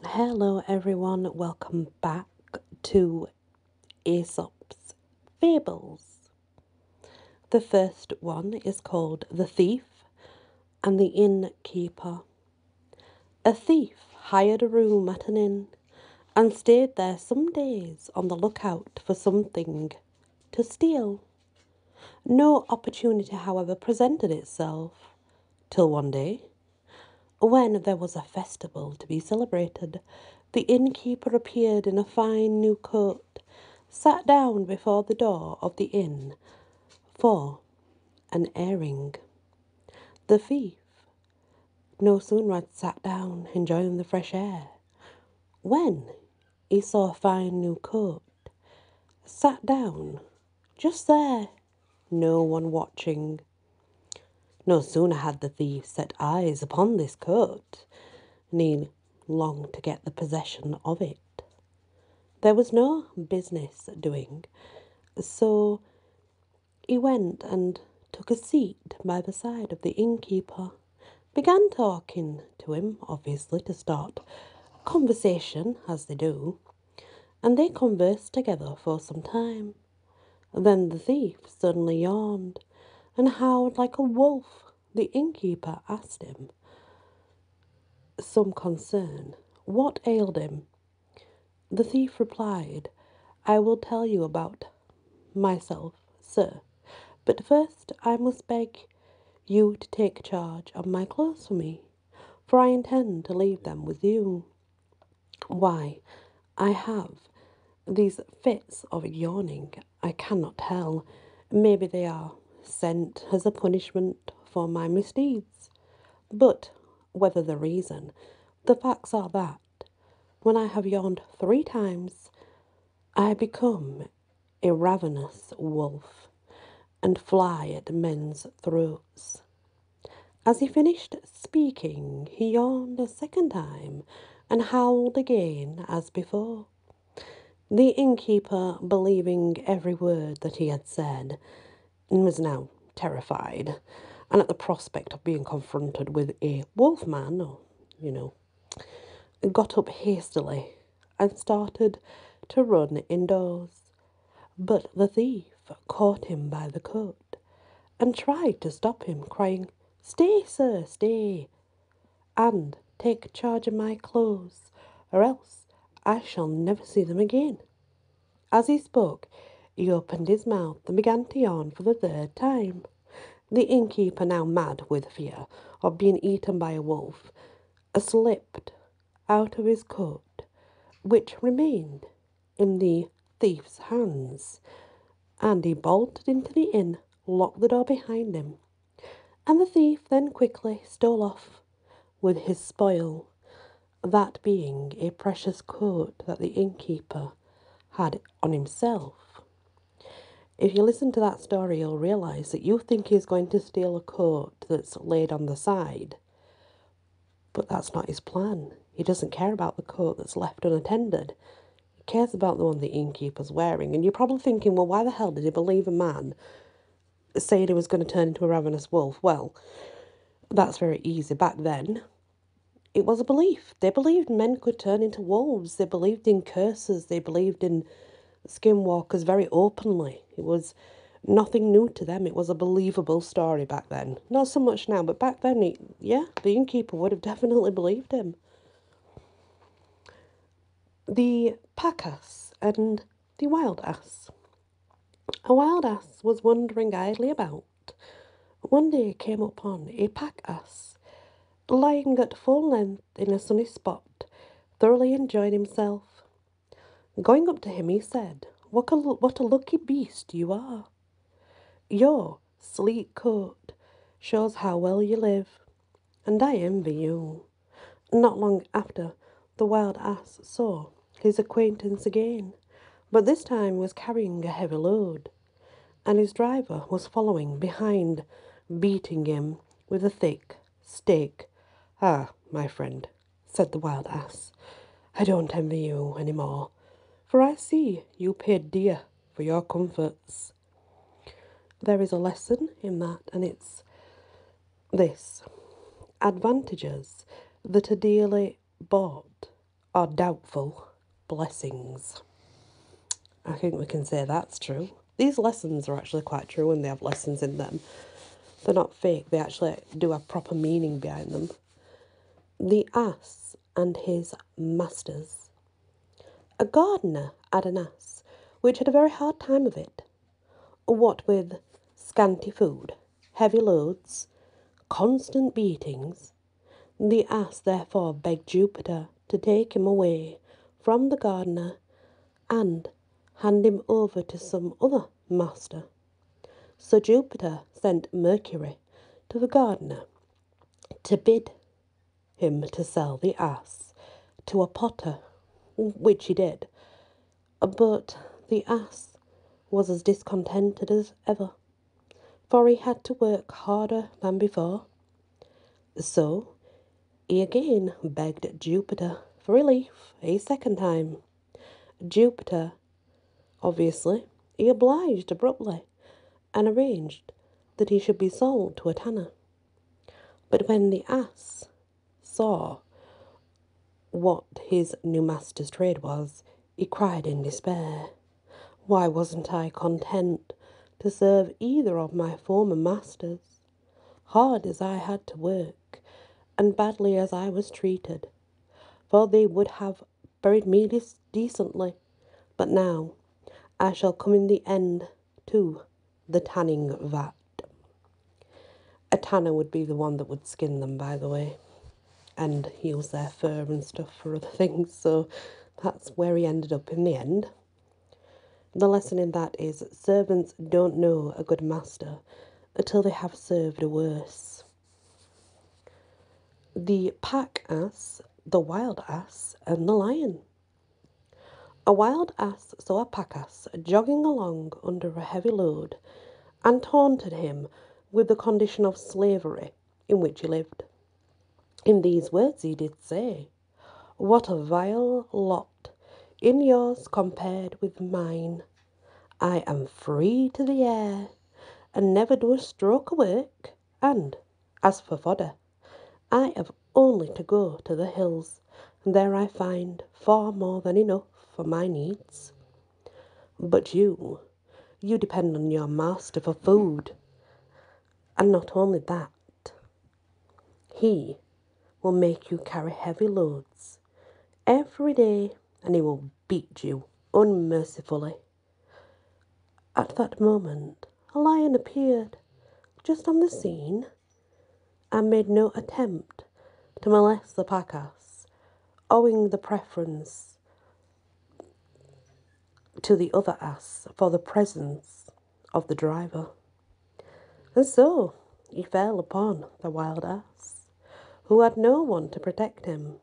Hello everyone, welcome back to AESOPS Fables. The first one is called The Thief and the Innkeeper. A thief hired a room at an inn and stayed there some days on the lookout for something to steal. No opportunity, however, presented itself till one day, when there was a festival to be celebrated. The innkeeper appeared in a fine new coat, sat down before the door of the inn for an airing. The thief no sooner had sat down, enjoying the fresh air, when he saw a fine new coat, sat down, just there, no one watching. No sooner had the thief set eyes upon this coat, and he longed to get the possession of it. There was no business doing, so he went and took a seat by the side of the innkeeper, began talking to him, obviously to start conversation, as they do, and they conversed together for some time. Then the thief suddenly yawned and howled like a wolf. The innkeeper asked him, some concern, what ailed him. The thief replied, I will tell you about myself, sir, but first I must beg you to take charge of my clothes for me, for I intend to leave them with you. Why, I have these fits of yawning, I cannot tell. Maybe they are sent as a punishment for my misdeeds. But whether the reason, the facts are that when I have yawned 3 times, I become a ravenous wolf and fly at men's throats. As he finished speaking, he yawned a second time and howled again as before. The innkeeper, believing every word that he had said, was now terrified, and at the prospect of being confronted with a wolfman, got up hastily and started to run indoors. But the thief caught him by the coat and tried to stop him, crying, Stay, sir, stay, and take charge of my clothes, or else I shall never see them again. As he spoke, he opened his mouth and began to yawn for the 3rd time. The innkeeper, now mad with fear of being eaten by a wolf, slipped out of his coat, which remained in the thief's hands, and he bolted into the inn, locked the door behind him, and the thief then quickly stole off with his spoil, that being a precious coat that the innkeeper had on himself. If you listen to that story, you'll realise that you think he's going to steal a coat that's laid on the side, but that's not his plan. He doesn't care about the coat that's left unattended. He cares about the one the innkeeper's wearing. And you're probably thinking, well, why the hell did he believe a man saying he was going to turn into a ravenous wolf? Well, that's very easy. Back then, it was a belief. They believed men could turn into wolves. They believed in curses. They believed in skinwalkers very openly. It was nothing new to them. It was a believable story back then. Not so much now, but back then, the innkeeper would have definitely believed him. The pack ass and the wild ass. A wild ass was wandering idly about. One day came upon a pack ass, lying at full length in a sunny spot, thoroughly enjoying himself. Going up to him, he said, what a lucky beast you are. Your sleek coat shows how well you live, and I envy you. Not long after, the wild ass saw his acquaintance again, but this time was carrying a heavy load, and his driver was following behind, beating him with a thick stick. Ah, my friend, said the wild ass, I don't envy you any more, for I see you paid dear for your comforts. There is a lesson in that, and it's this. Advantages that are dearly bought are doubtful blessings. I think we can say that's true. These lessons are actually quite true and they have lessons in them. They're not fake, they actually do have proper meaning behind them. The ass and his masters. A gardener had an ass, which had a very hard time of it. What with scanty food, heavy loads, constant beatings, the ass therefore begged Jupiter to take him away from the gardener and hand him over to some other master. So Jupiter sent Mercury to the gardener to bid him to sell the ass to a potter, which he did. But the ass was as discontented as ever, for he had to work harder than before. So he again begged Jupiter for relief a second time. Jupiter, obviously, he obliged abruptly and arranged that he should be sold to a tanner. But when the ass saw what his new master's trade was, he cried in despair, "Why wasn't I content to serve either of my former masters? Hard as I had to work, and badly as I was treated, for they would have buried me decently. But now I shall come in the end to the tanning vat." A tanner would be the one that would skin them, by the way, and use their fur and stuff for other things, so that's where he ended up in the end. The lesson in that is servants don't know a good master until they have served a worse. The pack ass, the wild ass, and the lion. A wild ass saw a pack ass jogging along under a heavy load and taunted him with the condition of slavery in which he lived. In these words he did say, "What a vile lot in yours compared with mine. I am free to the air, and never do a stroke of work, and, as for fodder, I have only to go to the hills, and there I find far more than enough for my needs. But you depend on your master for food, and not only that, he will make you carry heavy loads every day, and he will beat you unmercifully." At that moment, a lion appeared just on the scene and made no attempt to molest the pack ass, owing the preference to the other ass for the presence of the driver. And so he fell upon the wild ass, who had no one to protect him,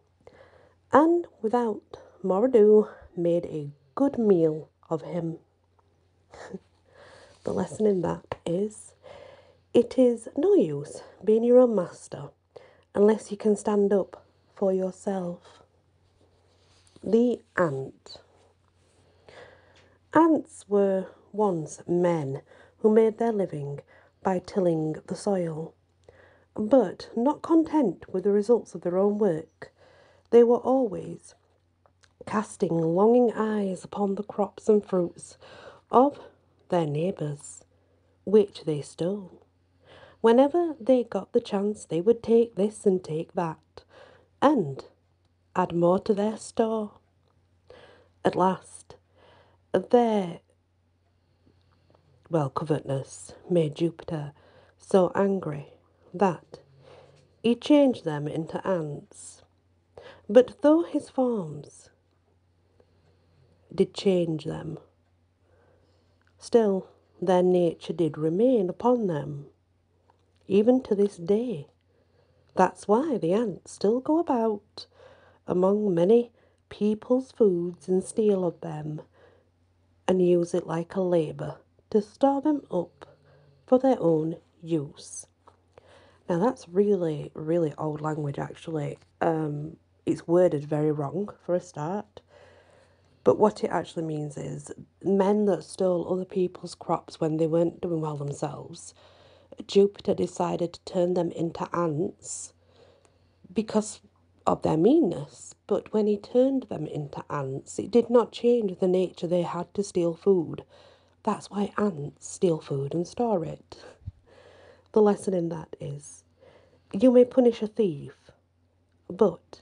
and without more ado made a good meal of him. The lesson in that is, it is no use being your own master unless you can stand up for yourself. The ant. Ants were once men who made their living by tilling the soil. But not content with the results of their own work, they were always casting longing eyes upon the crops and fruits of their neighbours, which they stole. Whenever they got the chance, they would take this and take that, and add more to their store. At last, their covetousness made Jupiter so angry that he changed them into ants. But though his forms did change them, still their nature did remain upon them, even to this day. That's why the ants still go about among many people's foods and steal of them, and use it like a labour to store them up for their own use. Now that's really, really old language actually. It's worded very wrong for a start. But what it actually means is men that stole other people's crops when they weren't doing well themselves, Jupiter decided to turn them into ants because of their meanness, but when he turned them into ants, it did not change the nature they had to steal food. That's why ants steal food and store it. The lesson in that is, you may punish a thief, but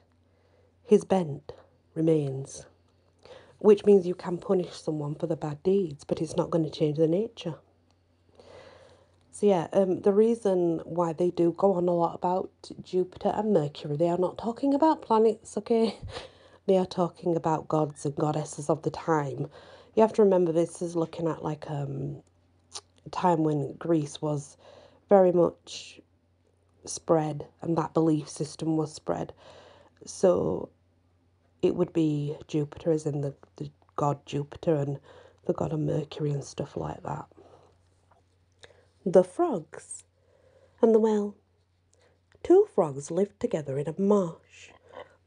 his bent remains. Which means you can punish someone for the bad deeds, but it's not going to change the nature. So yeah, the reason why they do go on a lot about Jupiter and Mercury, they are not talking about planets, okay? They are talking about gods and goddesses of the time. You have to remember this is looking at like a time when Greece was very much spread and that belief system was spread. So it would be Jupiter as in the god Jupiter and the god of Mercury and stuff like that. The frogs and the well. Two frogs lived together in a marsh,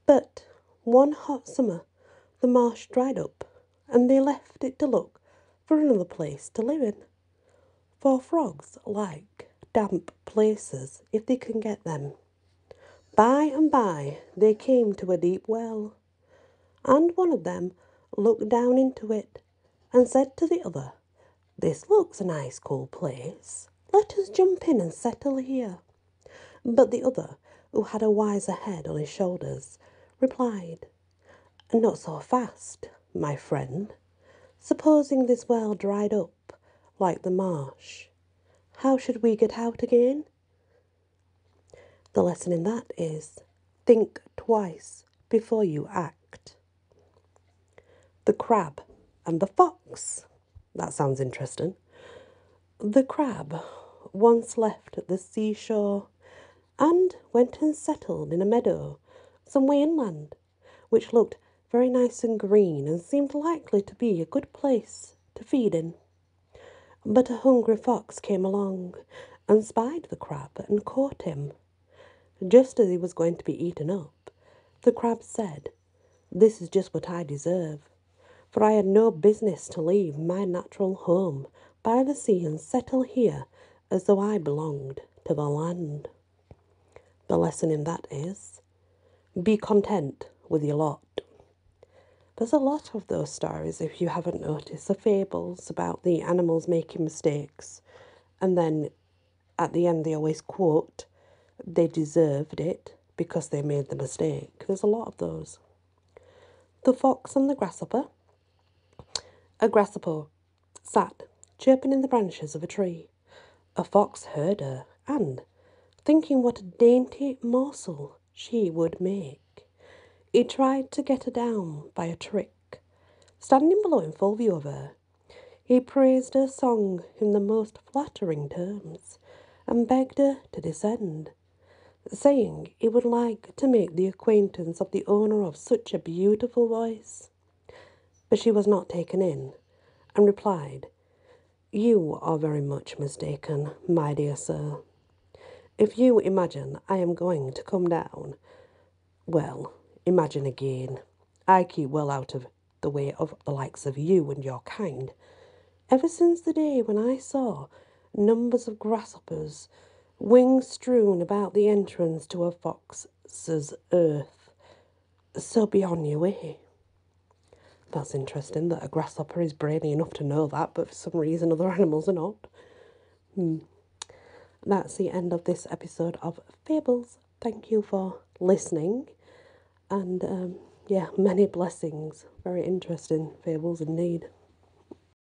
but one hot summer the marsh dried up and they left it to look for another place to live in. For frogs like damp places if they can get them. By and by they came to a deep well, and one of them looked down into it and said to the other, "This looks a nice cool place. Let us jump in and settle here." But the other, who had a wiser head on his shoulders, replied, "Not so fast, my friend. Supposing this well dried up like the marsh, how should we get out again?" The lesson in that is, think twice before you act. The crab and the fox. That sounds interesting. The crab once left the seashore and went and settled in a meadow some way inland, which looked very nice and green and seemed likely to be a good place to feed in. But a hungry fox came along and spied the crab and caught him. Just as he was going to be eaten up, the crab said, "This is just what I deserve, for I had no business to leave my natural home by the sea and settle here as though I belonged to the land." The lesson in that is, be content with your lot. There's a lot of those stories, if you haven't noticed, the fables about the animals making mistakes, and then at the end they always quote, they deserved it because they made the mistake. There's a lot of those. The fox and the grasshopper. A grasshopper sat chirping in the branches of a tree. A fox heard her and, thinking what a dainty morsel she would make, he tried to get her down by a trick. Standing below in full view of her, he praised her song in the most flattering terms and begged her to descend, saying he would like to make the acquaintance of the owner of such a beautiful voice. But she was not taken in, and replied, "You are very much mistaken, my dear sir. If you imagine I am going to come down, well, imagine again. I keep well out of the way of the likes of you and your kind. Ever since the day when I saw numbers of grasshoppers, wings strewn about the entrance to a fox's earth. So be on your way." That's interesting that a grasshopper is brainy enough to know that, but for some reason other animals are not. That's the end of this episode of Fables. Thank you for listening. And yeah, many blessings. Very interesting fables indeed.